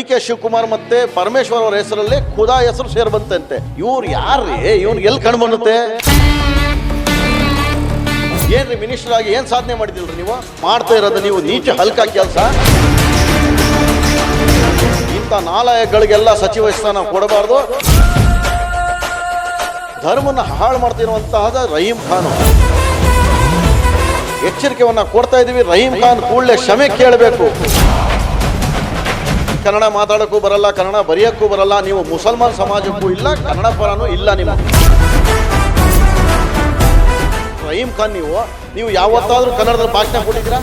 K Shivakumar ಮತ್ತೆ ಪರಮೇಶ್ವರ್ ಅವರ ಹೆಸರಲ್ಲಿ ಖುದಾ ಹೆಸರು ಸೇರ್ ಬಂತಂತೆ. ಇವ್ರು ಯಾರ್ರೀ? ಇವ್ನಿಗೆ ಎಲ್ಲಿ ಕಣ್ ಬನ್ನುತ್ತೆ? ಏನ್ರಿ ಮಿನಿಸ್ಟರ್ ಆಗಿ ಏನ್ ಸಾಧನೆ ಮಾಡಿದಿಲ್ರಿ ನೀವು? ಮಾಡ್ತಾ ಇರೋದು ನೀವು ನೀಚ ಹಲ್ಕ ಕೆಲಸ. ಇಂಥ ನಾಲಾಯಕಗಳಿಗೆಲ್ಲ ಸಚಿವ ಸ್ಥಾನ ಕೊಡಬಾರ್ದು. ಧರ್ಮನ ಹಾಳು ಮಾಡ್ತಿರುವಂತಹ ರಹೀಂ ಖಾನ್ ಎಚ್ಚರಿಕೆಯನ್ನ ಕೊಡ್ತಾ ಇದೀವಿ. ರಹೀಂ ಖಾನ್ ಕೂಡಲೇ ಕ್ಷಮೆ ಕೇಳಬೇಕು. ಕನ್ನಡ ಮಾತಾಡೋಕ್ಕೂ ಬರಲ್ಲ, ಕನ್ನಡ ಬರೆಯೋಕ್ಕೂ ಬರಲ್ಲ, ನೀವು ಮುಸಲ್ಮಾನ್ ಸಮಾಜಕ್ಕೂ ಇಲ್ಲ, ಕನ್ನಡ ಪರನೂ ಇಲ್ಲ. ನಿಮ್ಮ ರಹೀಂ ಖಾನ್ ನೀವು ಯಾವತ್ತಾದ್ರೂ ಕನ್ನಡದಲ್ಲಿ ಭಾಷಣ ಕೊಟ್ಟಿದ್ದೀರಾ?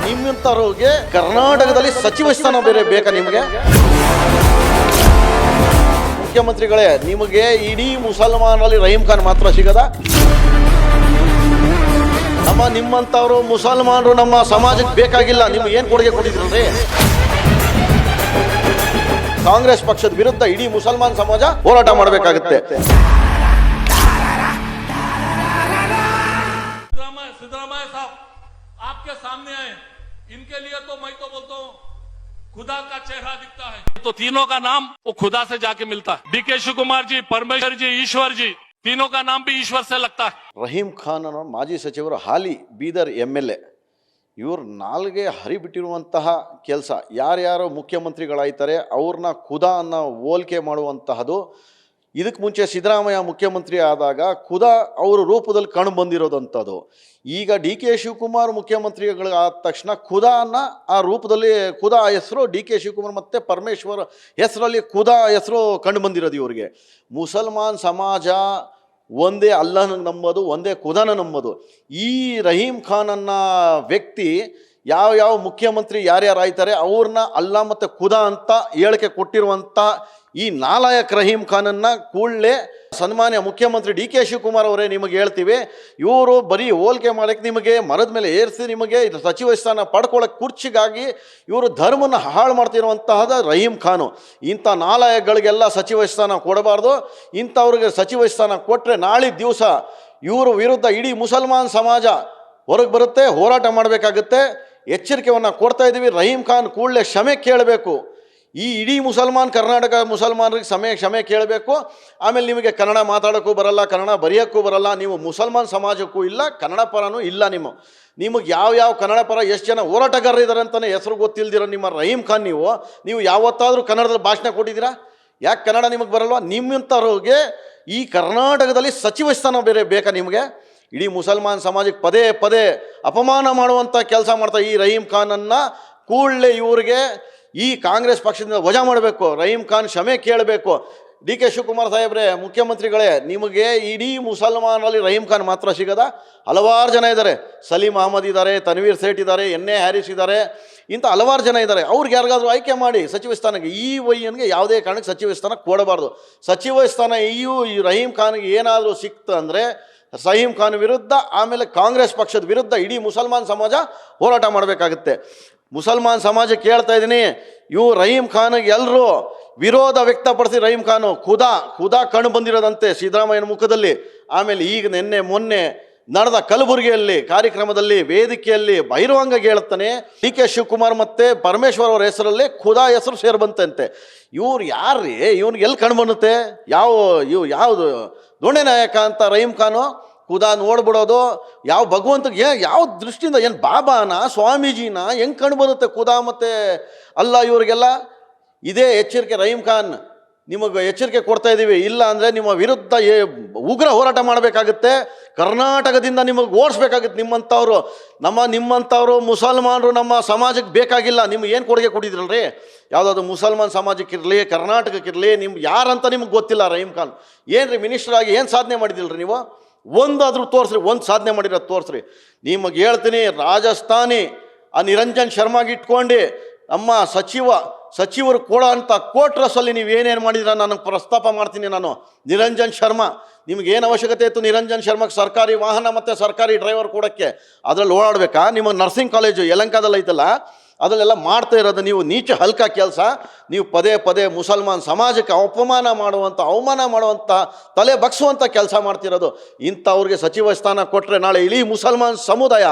ನಿಮ್ಮಂತವ್ರಿಗೆ ಕರ್ನಾಟಕದಲ್ಲಿ ಸಚಿವ ಸ್ಥಾನ ಬೇರೆ ಬೇಕಾ ನಿಮಗೆ? ಮುಖ್ಯಮಂತ್ರಿಗಳೇ, ನಿಮಗೆ ಇಡೀ ಮುಸಲ್ಮಾನರಲ್ಲಿ ರಹೀಂ ಖಾನ್ ಮಾತ್ರ ಸಿಗದ? ನಿಮ್ಮಂತವರು ಮುಸಲ್ಮಾನರು ನಮ್ಮ ಸಮಾಜಕ್ಕೆ ಬೇಕಾಗಿಲ್ಲ. ನಿಮ್ಗೆ ಏನ್ ಕೊಡುಗೆ ಕೊಟ್ಟಿದ್ರಲ್ರಿ? ಕಾಂಗ್ರೆಸ್ ಪಕ್ಷದ ವಿರುದ್ಧ ಇಡೀ ಮುಸಲ್ಮಾನ್ ಸಮಾಜ ಹೋರಾಟ ಮಾಡಬೇಕಾಗುತ್ತೆ. सिद्धरामैया साहब आपके सामने आए, इनके लिए तो मैं तो बोलता हूँ खुदा का चेहरा दिखता है, तो तीनों का नाम वो खुदा से जाके मिलता है. डी.के. शिवकुमार जी, परमेश्वर जी, ईश्वर जी, तीनों का नाम भी ईश्वर से लगता है. ರಹೀಂ ಖಾನ್ ಅನ್ನೋ ಮಾಜಿ ಸಚಿವರು, ಹಾಲಿ ಬೀದರ್ MLA, ಇವ್ರು ನಾಲ್ಗೆ ಹರಿಬಿಟ್ಟಿರುವಂತಹ ಕೆಲಸ. ಯಾರ್ಯಾರು ಮುಖ್ಯಮಂತ್ರಿಗಳಾಯ್ತಾರೆ ಅವ್ರನ್ನ ಖುದಾ ಅನ್ನೋ ಹೋಲಿಕೆ ಮಾಡುವಂತಹದ್ದು. ಇದಕ್ಕೆ ಮುಂಚೆ ಸಿದ್ದರಾಮಯ್ಯ ಮುಖ್ಯಮಂತ್ರಿ ಆದಾಗ ಖುದಾ ಅವರ ರೂಪದಲ್ಲಿ ಕಾಣು ಬಂದಿರೋದಂಥದ್ದು. ಈಗ ಡಿ.ಕೆ. ಶಿವಕುಮಾರ್ ಮುಖ್ಯಮಂತ್ರಿಗಳಾದ ತಕ್ಷಣ ಖುದಾ ಅನ್ನ ಆ ರೂಪದಲ್ಲಿ, ಖುದಾ ಹೆಸರು ಡಿ.ಕೆ. ಶಿವಕುಮಾರ್ ಮತ್ತು ಪರಮೇಶ್ವರ್ ಹೆಸರಲ್ಲಿ ಖುದಾ ಹೆಸರು ಕಂಡು ಬಂದಿರೋದು ಇವ್ರಿಗೆ. ಮುಸಲ್ಮಾನ್ ಸಮಾಜ ಒಂದೇ ಅಲ್ಲನ ನಂಬೋದು, ಒಂದೇ ಖುದಾನ ನಂಬೋದು. ಈ ರಹೀಂ ಖಾನ್ ಅನ್ನೋ ವ್ಯಕ್ತಿ ಯಾವ ಮುಖ್ಯಮಂತ್ರಿ ಯಾರ್ಯಾರು ಆಯ್ತಾರೆ ಅವ್ರನ್ನ ಅಲ್ಲ ಮತ್ತು ಖುದಾ ಅಂತ ಹೇಳಿಕೆ ಕೊಟ್ಟಿರುವಂಥ ಈ ನಾಲಾಯಕ್ ರಹೀಂ ಖಾನನ್ನ ಕೂಡಲೇ ಸನ್ಮಾನ್ಯ ಮುಖ್ಯಮಂತ್ರಿ ಡಿ.ಕೆ. ಶಿವಕುಮಾರ್ ಅವರೇ ನಿಮಗೆ ಹೇಳ್ತೀವಿ, ಇವರು ಬರೀ ಹೋಲಿಕೆ ಮಾಡೋಕ್ಕೆ ನಿಮಗೆ ಮರದ ಮೇಲೆ ಏರಿಸಿ ನಿಮಗೆ ಸಚಿವ ಸ್ಥಾನ ಪಡ್ಕೊಳ್ಳೋಕೆ ಕುರ್ಚಿಗಾಗಿ ಇವರು ಧರ್ಮನ ಹಾಳು ಮಾಡ್ತಿರುವಂತಹದ ರಹೀಂ ಖಾನು. ಇಂಥ ನಾಲಾಯಕಗಳಿಗೆಲ್ಲ ಸಚಿವ ಸ್ಥಾನ ಕೊಡಬಾರ್ದು. ಇಂಥವ್ರಿಗೆ ಸಚಿವ ಸ್ಥಾನ ಕೊಟ್ಟರೆ ನಾಳೆ ದಿವಸ ಇವರು ವಿರುದ್ಧ ಇಡೀ ಮುಸಲ್ಮಾನ್ ಸಮಾಜ ಹೊರಗೆ ಬರುತ್ತೆ, ಹೋರಾಟ ಮಾಡಬೇಕಾಗುತ್ತೆ. ಎಚ್ಚರಿಕೆಯನ್ನು ಕೊಡ್ತಾ ಇದ್ದೀವಿ. ರಹೀಂ ಖಾನ್ ಕೂಡಲೇ ಕ್ಷಮೆ ಕೇಳಬೇಕು. ಈ ಇಡೀ ಕರ್ನಾಟಕ ಮುಸಲ್ಮಾನರಿಗೆ ಕ್ಷಮೆ ಕೇಳಬೇಕು. ಆಮೇಲೆ ನಿಮಗೆ ಕನ್ನಡ ಮಾತಾಡೋಕ್ಕೂ ಬರಲ್ಲ, ಕನ್ನಡ ಬರೆಯೋಕ್ಕೂ ಬರಲ್ಲ, ನೀವು ಮುಸಲ್ಮಾನ್ ಸಮಾಜಕ್ಕೂ ಇಲ್ಲ, ಕನ್ನಡ ಪರನೂ ಇಲ್ಲ. ನಿಮಗೆ ಯಾವ ಕನ್ನಡ ಪರ ಎಷ್ಟು ಜನ ಹೋರಾಟಗಾರರಿದ್ದಾರೆ ಅಂತಲೇ ಹೆಸರು ಗೊತ್ತಿಲ್ದಿರೋ ನಿಮ್ಮ ರಹೀಂ ಖಾನ್ ನೀವು ಯಾವತ್ತಾದರೂ ಕನ್ನಡದಲ್ಲಿ ಭಾಷಣ ಕೊಟ್ಟಿದ್ದೀರಾ? ಯಾಕೆ ಕನ್ನಡ ನಿಮಗೆ ಬರಲ್ವಾ? ನಿಮ್ಮಂಥವ್ರಿಗೆ ಈ ಕರ್ನಾಟಕದಲ್ಲಿ ಸಚಿವ ಸ್ಥಾನ ಬೇರೆ ಬೇಕಾ ನಿಮಗೆ? ಇಡೀ ಮುಸಲ್ಮಾನ್ ಸಮಾಜಕ್ಕೆ ಪದೇ ಪದೇ ಅಪಮಾನ ಮಾಡುವಂಥ ಕೆಲಸ ಮಾಡ್ತಾ ಈ ರಹೀಂ ಖಾನನ್ನು ಕೂಡಲೇ ಇವ್ರಿಗೆ ಈ ಕಾಂಗ್ರೆಸ್ ಪಕ್ಷದಿಂದ ವಜಾ ಮಾಡಬೇಕು. ರಹೀಂ ಖಾನ್ ಕ್ಷಮೆ ಕೇಳಬೇಕು. ಡಿ.ಕೆ. ಶಿವಕುಮಾರ್ ಸಾಹೇಬ್ರೆ, ಮುಖ್ಯಮಂತ್ರಿಗಳೇ, ನಿಮಗೆ ಇಡೀ ಮುಸಲ್ಮಾನಲ್ಲಿ ರಹೀಂ ಖಾನ್ ಮಾತ್ರ ಸಿಗದ? ಹಲವಾರು ಜನ ಇದ್ದಾರೆ. ಸಲೀಂ ಅಹಮದ್ ಇದ್ದಾರೆ, ತನ್ವೀರ್ ಸೇಠ್ ಇದ್ದಾರೆ, ಎನ್.ಎ. ಹ್ಯಾರಿಸ್ ಇದ್ದಾರೆ, ಇಂಥ ಹಲವಾರು ಜನ ಇದ್ದಾರೆ. ಅವ್ರಿಗೆ ಯಾರಿಗಾದ್ರೂ ಆಯ್ಕೆ ಮಾಡಿ ಸಚಿವ ಸ್ಥಾನಕ್ಕೆ. ಈ ವೈಎನ್ಗೆ ಯಾವುದೇ ಕಾರಣಕ್ಕೆ ಸಚಿವ ಸ್ಥಾನ ಕೊಡಬಾರ್ದು. ಸಚಿವ ಸ್ಥಾನ ಈ ರಹೀಂ ಖಾನ್ಗೆ ಏನಾದರೂ ಸಿಕ್ತು ಅಂದರೆ ರಹೀಂ ಖಾನ್ ವಿರುದ್ಧ, ಆಮೇಲೆ ಕಾಂಗ್ರೆಸ್ ಪಕ್ಷದ ವಿರುದ್ಧ ಇಡೀ ಮುಸಲ್ಮಾನ್ ಸಮಾಜ ಹೋರಾಟ ಮಾಡಬೇಕಾಗುತ್ತೆ. ಮುಸಲ್ಮಾನ್ ಸಮಾಜಕ್ಕೆ ಹೇಳ್ತಾ ಇದ್ದೀನಿ, ಇವು ರಹೀಂ ಖಾನ್ಗೆ ಎಲ್ಲರೂ ವಿರೋಧ ವ್ಯಕ್ತಪಡಿಸಿ ರಹೀಂ ಖಾನು ಖುದಾ ಕಣ್ಣು ಬಂದಿರೋದಂತೆ ಸಿದ್ದರಾಮಯ್ಯನ ಮುಖದಲ್ಲಿ. ಆಮೇಲೆ ಈಗ ಮೊನ್ನೆ ನಡೆದ ಕಲಬುರಗಿಯಲ್ಲಿ ಕಾರ್ಯಕ್ರಮದಲ್ಲಿ ವೇದಿಕೆಯಲ್ಲಿ ಬಹಿರಂಗ ಹೇಳ್ತಾನೆ, ಡಿ.ಕೆ. ಶಿವಕುಮಾರ್ ಮತ್ತು ಪರಮೇಶ್ವರ್ ಅವರ ಹೆಸರಲ್ಲಿ ಖುದಾ ಹೆಸರು ಸೇರ್ ಬಂತಂತೆ. ಇವ್ರು ಯಾರ್ರೀ? ಇವ್ನಿಗೆ ಎಲ್ಲಿ ಕಣ್ಣು ಬನ್ನುತ್ತೆ? ಯಾವುದು ದೊಣ್ಣೆ ನಾಯಕ ಅಂತ ರಹೀಂ ಖಾನು ಖುದಾ ನೋಡ್ಬಿಡೋದು? ಯಾವ ಭಗವಂತಗೆ ಯಾವ ದೃಷ್ಟಿಯಿಂದ? ಏನು ಬಾಬಾನ, ಸ್ವಾಮೀಜಿನ ಹೆಂಗೆ ಕಂಡು ಬರುತ್ತೆ ಖುದಾ ಮತ್ತು ಅಲ್ಲ ಇವ್ರಿಗೆಲ್ಲ? ಇದೇ ಎಚ್ಚರಿಕೆ ರಹೀಂ ಖಾನ್, ನಿಮಗೆ ಎಚ್ಚರಿಕೆ ಕೊಡ್ತಾ ಇದ್ದೀವಿ. ಇಲ್ಲ ಅಂದರೆ ನಿಮ್ಮ ವಿರುದ್ಧ ಉಗ್ರ ಹೋರಾಟ ಮಾಡಬೇಕಾಗುತ್ತೆ. ಕರ್ನಾಟಕದಿಂದ ನಿಮಗೆ ಓಡಿಸ್ಬೇಕಾಗುತ್ತೆ. ನಿಮ್ಮಂಥವ್ರು ಮುಸಲ್ಮಾನರು ನಮ್ಮ ಸಮಾಜಕ್ಕೆ ಬೇಕಾಗಿಲ್ಲ. ನಿಮ್ಗೆ ಏನು ಕೊಡುಗೆ ಕೊಟ್ಟಿದ್ರಲ್ರಿ? ಯಾವುದಾದ್ರು ಮುಸಲ್ಮಾನ್ ಸಮಾಜಕ್ಕಿರಲಿ, ಕರ್ನಾಟಕಕ್ಕಿರಲಿ, ಯಾರಂತ ನಿಮ್ಗೆ ಗೊತ್ತಿಲ್ಲ. ರಹೀಂ ಖಾನ್ ಏನ್ರಿ ಮಿನಿಸ್ಟರ್ ಆಗಿ ಏನು ಸಾಧನೆ ಮಾಡಿದಿಲ್ರಿ ನೀವು? ಒಂದಾದರೂ ತೋರಿಸ್ರಿ, ಒಂದು ಸಾಧನೆ ಮಾಡಿರೋದು ತೋರಿಸ್ರಿ. ನಿಮಗೆ ಹೇಳ್ತೀನಿ, ರಾಜಸ್ಥಾನಿ ಆ ನಿರಂಜನ್ ಶರ್ಮಾಗೆ ಇಟ್ಕೊಂಡು ನಮ್ಮ ಸಚಿವರು ಕೊಡೋ ಅಂಥ ಕೋಟ್ರಸಲ್ಲಿ ನೀವು ಏನೇನು ಮಾಡಿದ್ರ ನನಗೆ ಪ್ರಸ್ತಾಪ ಮಾಡ್ತೀನಿ ನಾನು. ನಿರಂಜನ್ ಶರ್ಮಾ, ನಿಮಗೇನು ಅವಶ್ಯಕತೆ ಇತ್ತು ನಿರಂಜನ್ ಶರ್ಮಾಗೆ ಸರ್ಕಾರಿ ವಾಹನ ಮತ್ತು ಸರ್ಕಾರಿ ಡ್ರೈವರ್ ಕೊಡೋಕ್ಕೆ? ಅದರಲ್ಲಿ ಓಡಾಡಬೇಕಾ? ನಿಮ್ಮ ನರ್ಸಿಂಗ್ ಕಾಲೇಜು ಯಲಹಂಕದಲ್ಲಿ ಐತಲ್ಲ, ಅದರಲ್ಲೆಲ್ಲ ಮಾಡ್ತಾ ಇರೋದು ನೀವು ನೀಚ ಹಲ್ಕ ಕೆಲಸ. ನೀವು ಪದೇ ಪದೇ ಮುಸಲ್ಮಾನ್ ಸಮಾಜಕ್ಕೆ ಅವಮಾನ ಮಾಡುವಂಥ ತಲೆ ಬಗ್ಸುವಂಥ ಕೆಲಸ ಮಾಡ್ತಿರೋದು. ಇಂಥವ್ರಿಗೆ ಸಚಿವ ಸ್ಥಾನ ಕೊಟ್ಟರೆ ನಾಳೆ ಇಡೀ ಮುಸಲ್ಮಾನ್ ಸಮುದಾಯ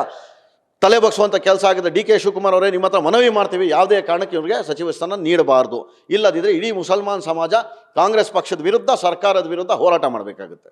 ತಲೆ ಬಗ್ಸುವಂಥ ಕೆಲಸ ಆಗಿದೆ. ಡಿ ಕೆ ಶಿವಕುಮಾರ್ ಅವರೇ, ನಿಮ್ಮ ಹತ್ರ ಮನವಿ ಮಾಡ್ತೀವಿ, ಯಾವುದೇ ಕಾರಣಕ್ಕೆ ಇವ್ರಿಗೆ ಸಚಿವ ಸ್ಥಾನ ನೀಡಬಾರ್ದು. ಇಲ್ಲದಿದ್ದರೆ ಇಡೀ ಮುಸಲ್ಮಾನ್ ಸಮಾಜ ಕಾಂಗ್ರೆಸ್ ಪಕ್ಷದ ವಿರುದ್ಧ, ಸರ್ಕಾರದ ವಿರುದ್ಧ ಹೋರಾಟ ಮಾಡಬೇಕಾಗುತ್ತೆ.